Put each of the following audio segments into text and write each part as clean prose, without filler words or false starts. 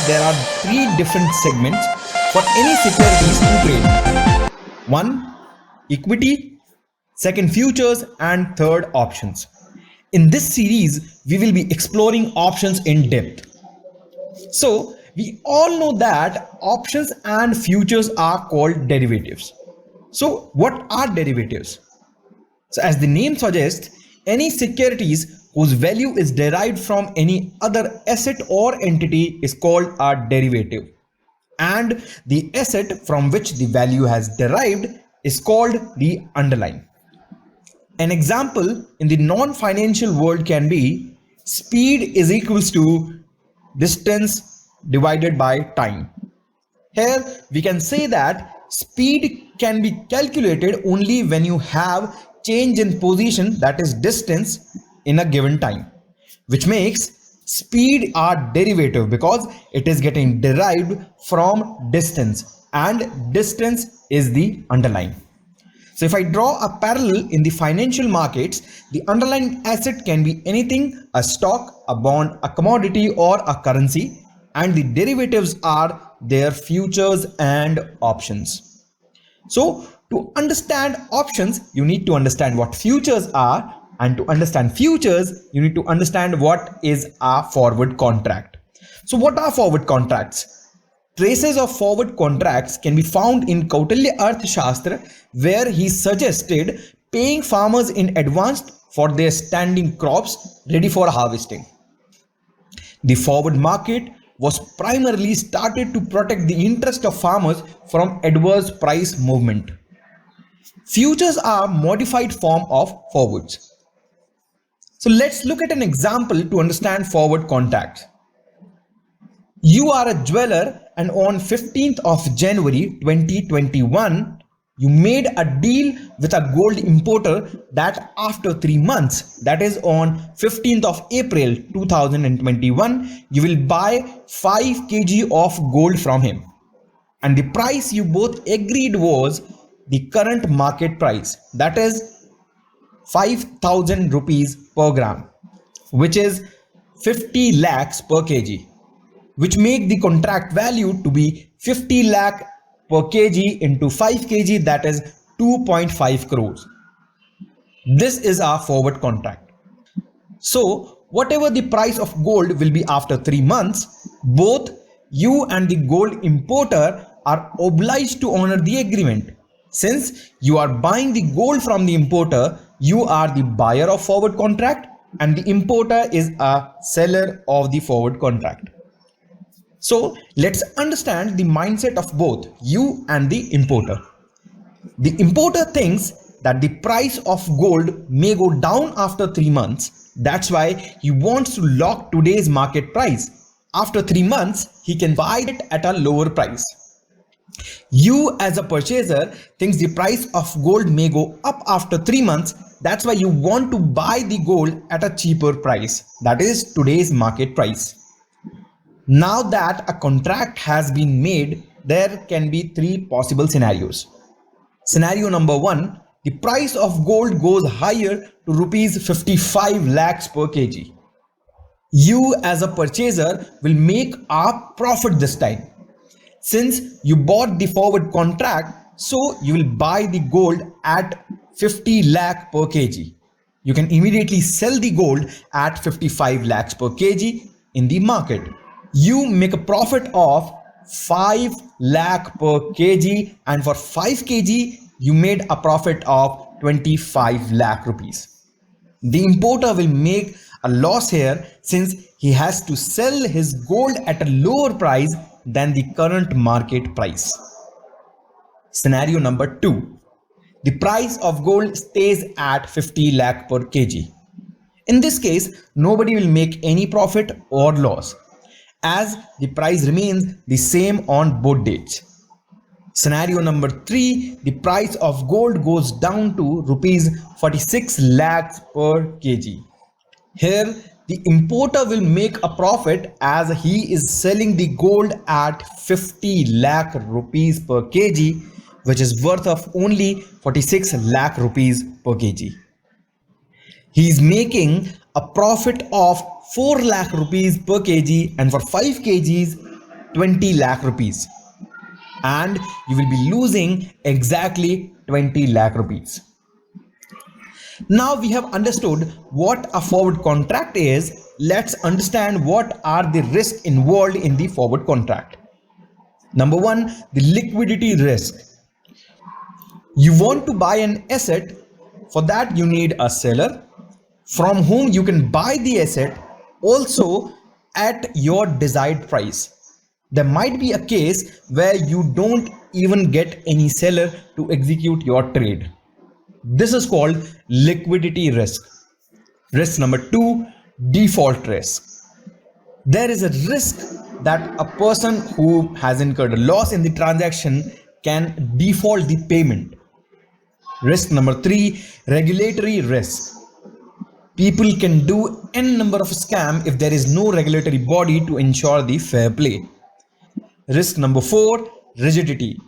there are three different segments for any securities to trade. One, equity, second, futures, and third, options. In this series, we will be exploring options in depth. So, we all know that options and futures are called derivatives. So, what are derivatives? So, as the name suggests, any securities whose value is derived from any other asset or entity is called a derivative. And the asset from which the value has derived is called the underlying. An example in the non-financial world can be speed is equals to distance divided by time. Here we can say that speed can be calculated only when you have change in position, that is distance, in a given time, which makes speed a derivative because it is getting derived from distance, and distance is the underlying. So if I draw a parallel in the financial markets, the underlying asset can be anything: a stock, a bond, a commodity, or a currency, and the derivatives are their futures and options. So to understand options, you need to understand what futures are, and to understand futures, you need to understand what is a forward contract. So what are forward contracts? Traces of forward contracts can be found in Kautilya Arthashastra, where he suggested paying farmers in advance for their standing crops ready for harvesting. The forward market was primarily started to protect the interest of farmers from adverse price movement. Futures are modified form of forwards. So let's look at an example to understand forward contracts. You are a jeweler, and on 15th of January 2021, you made a deal with a gold importer that after 3 months, that is on 15th of April 2021, you will buy 5 kg of gold from him. And the price you both agreed was the current market price, that is 5,000 rupees per gram, which is 50 lakhs per kg, which make the contract value to be 50 lakh per kg into 5 kg, that is 2.5 crores. This is our forward contract. So whatever the price of gold will be after 3 months, both you and the gold importer are obliged to honor the agreement. Since you are buying the gold from the importer, you are the buyer of forward contract and the importer is a seller of the forward contract. So let's understand the mindset of both you and the importer. The importer thinks that the price of gold may go down after 3 months. That's why he wants to lock today's market price. After 3 months, he can buy it at a lower price. You as a purchaser thinks the price of gold may go up after 3 months. That's why you want to buy the gold at a cheaper price. That is today's market price. Now that a contract has been made, there can be 3 possible scenarios. Scenario number 1, the price of gold goes higher to rupees 55 lakhs per kg. You as a purchaser will make a profit this time. Since you bought the forward contract, so you will buy the gold at 50 lakh per kg. You can immediately sell the gold at 55 lakhs per kg in the market. You make a profit of 5 lakh per kg, and for 5 kg you made a profit of 25 lakh rupees. The importer will make a loss here since he has to sell his gold at a lower price than the current market price. Scenario number 2. The price of gold stays at 50 lakh per kg. In this case, nobody will make any profit or loss, as the price remains the same on both dates. Scenario number 3, the price of gold goes down to rupees 46 lakhs per kg. Here, the importer will make a profit as he is selling the gold at 50 lakh rupees per kg, which is worth of only 46 lakh rupees per kg. He is making a profit of 4 lakh rupees per kg, and for 5 kgs 20 lakh rupees, and you will be losing exactly 20 lakh rupees. Now we have understood what a forward contract is. Let's understand what are the risks involved in the forward contract. Number one, the liquidity risk. You want to buy an asset. For that, you need a seller from whom you can buy the asset also at your desired price. There might be a case where you don't even get any seller to execute your trade. This is called liquidity risk. Risk number two, default risk. There is a risk that a person who has incurred a loss in the transaction can default the payment. Risk number three, regulatory risk. People can do n number of scams if there is no regulatory body to ensure the fair play. Risk number four, rigidity.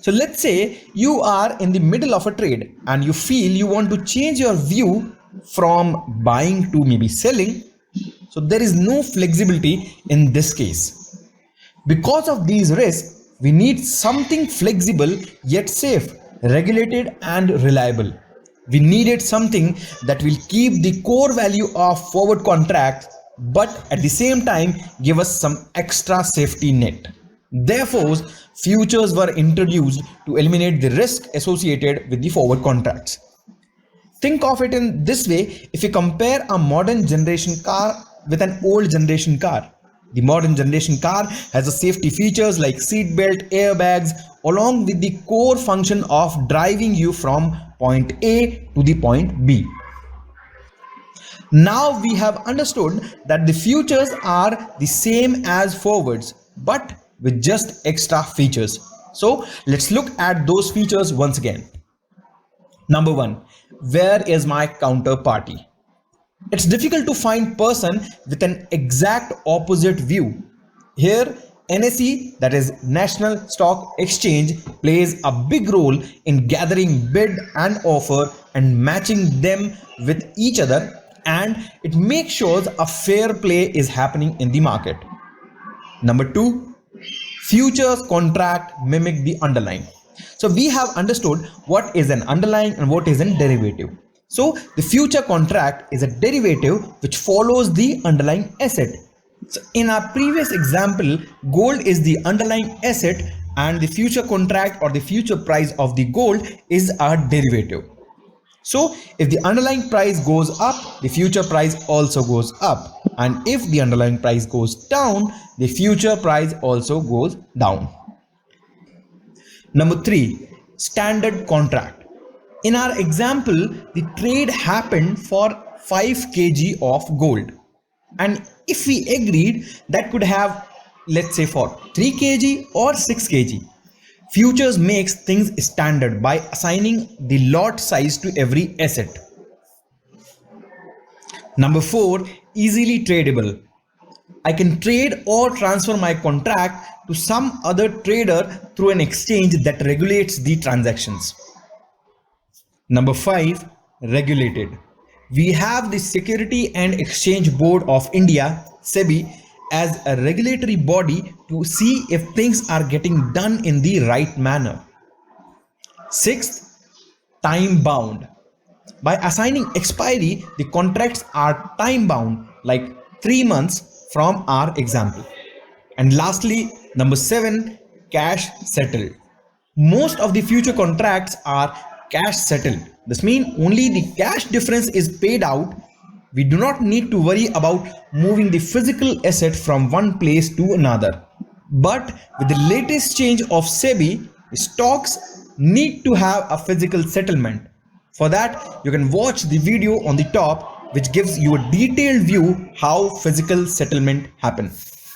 So let's say you are in the middle of a trade and you feel you want to change your view from buying to maybe selling. So there is no flexibility in this case. Because of these risks, we need something flexible yet safe, regulated and reliable. We needed something that will keep the core value of forward contracts but at the same time give us some extra safety net. Therefore, futures were introduced to eliminate the risk associated with the forward contracts. Think of it in this way: if you compare a modern generation car with an old generation car, the modern generation car has the safety features like seat belt, airbags, along with the core function of driving you from point A to the point B. Now we have understood that the futures are the same as forwards, but with just extra features. So let's look at those features once again. Number one, where is my counterparty? It's difficult to find person with an exact opposite view. Here, NSE, that is National Stock Exchange, plays a big role in gathering bid and offer and matching them with each other, and it makes sure a fair play is happening in the market. Number two, futures contract mimic the underlying. So we have understood what is an underlying and what is a derivative. So the future contract is a derivative which follows the underlying asset. So in our previous example, gold is the underlying asset and the future contract or the future price of the gold is a derivative. So if the underlying price goes up, the future price also goes up, and if the underlying price goes down, the future price also goes down. Number three, standard contract. In our example, the trade happened for 5 kg of gold, and if we agreed that could have, let's say, for 3 kg or 6 kg. Futures makes things standard by assigning the lot size to every asset. Number 4, easily tradable. I can trade or transfer my contract to some other trader through an exchange that regulates the transactions. Number 5, regulated. We have the Security and Exchange Board of India, SEBI, as a regulatory body to see if things are getting done in the right manner. Sixth, time bound. By assigning expiry, the contracts are time bound, like 3 months from our example. And lastly, number 7, cash settled. Most of the future contracts are cash settled. This means only the cash difference is paid out. We do not need to worry about moving the physical asset from one place to another. But with the latest change of SEBI, stocks need to have a physical settlement. For that, you can watch the video on the top, which gives you a detailed view how physical settlement happens.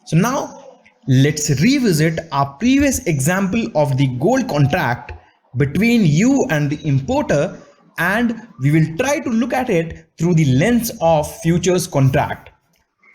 So now let's revisit our previous example of the gold contract between you and the importer, and we will try to look at it through the lens of futures contract.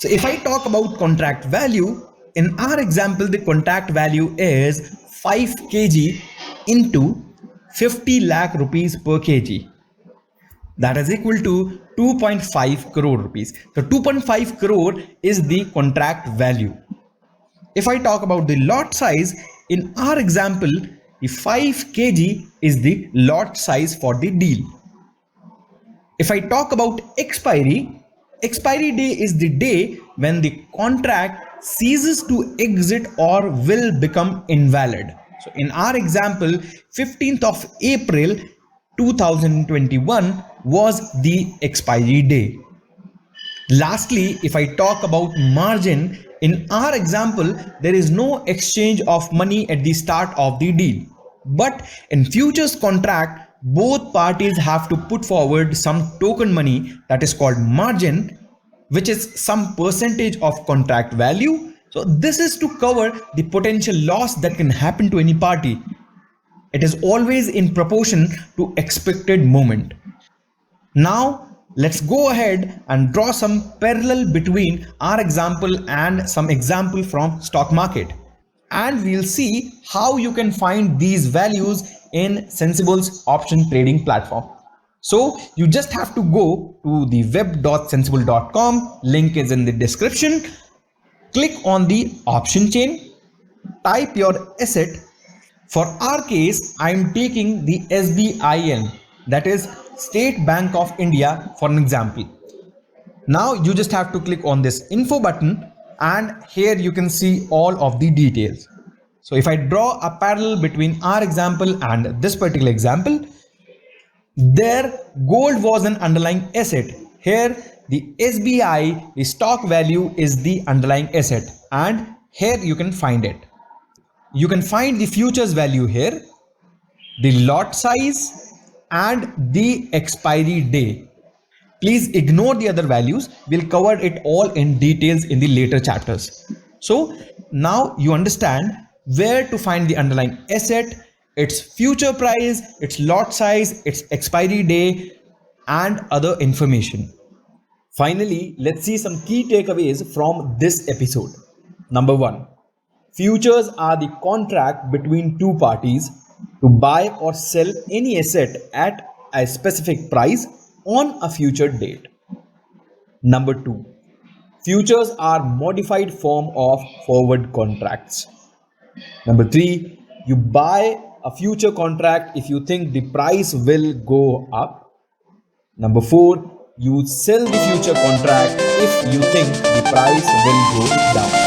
So if I talk about contract value, in our example, the contract value is 5 kg into 50 lakh rupees per kg. That is equal to 2.5 crore rupees. So 2.5 crore is the contract value. If I talk about the lot size, in our example, the 5 kg is the lot size for the deal. If I talk about expiry day is the day when the contract ceases to exist or will become invalid. So in our example, 15th of April 2021 was the expiry day. Lastly, if I talk about margin, in our example, there is no exchange of money at the start of the deal. But in futures contract, both parties have to put forward some token money that is called margin, which is some percentage of contract value. So this is to cover the potential loss that can happen to any party. It is always in proportion to expected movement. Now let's go ahead and draw some parallel between our example and some example from stock market, and we'll see how you can find these values in Sensible's option trading platform. So you just have to go to the web.sensible.com, link is in the description, click on the option chain, type your asset. For our case, I am taking the SBIN, that is State Bank of India, for an example. Now you just have to click on this info button, and here you can see all of the details. So if I draw a parallel between our example and this particular example, there gold was an underlying asset. Here the SBI, the stock value, is the underlying asset, and here you can find it. You can find the futures value here, the lot size, and the expiry day. Please ignore the other values. We'll cover it all in details in the later chapters. So now you understand where to find the underlying asset, its future price, its lot size, its expiry day, and other information. Finally, let's see some key takeaways from this episode. Number 1. Futures are the contract between two parties to buy or sell any asset at a specific price on a future date. Number 2. Futures are modified form of forward contracts. Number 3. You buy a future contract if you think the price will go up. Number 4. You sell the future contract if you think the price will go down.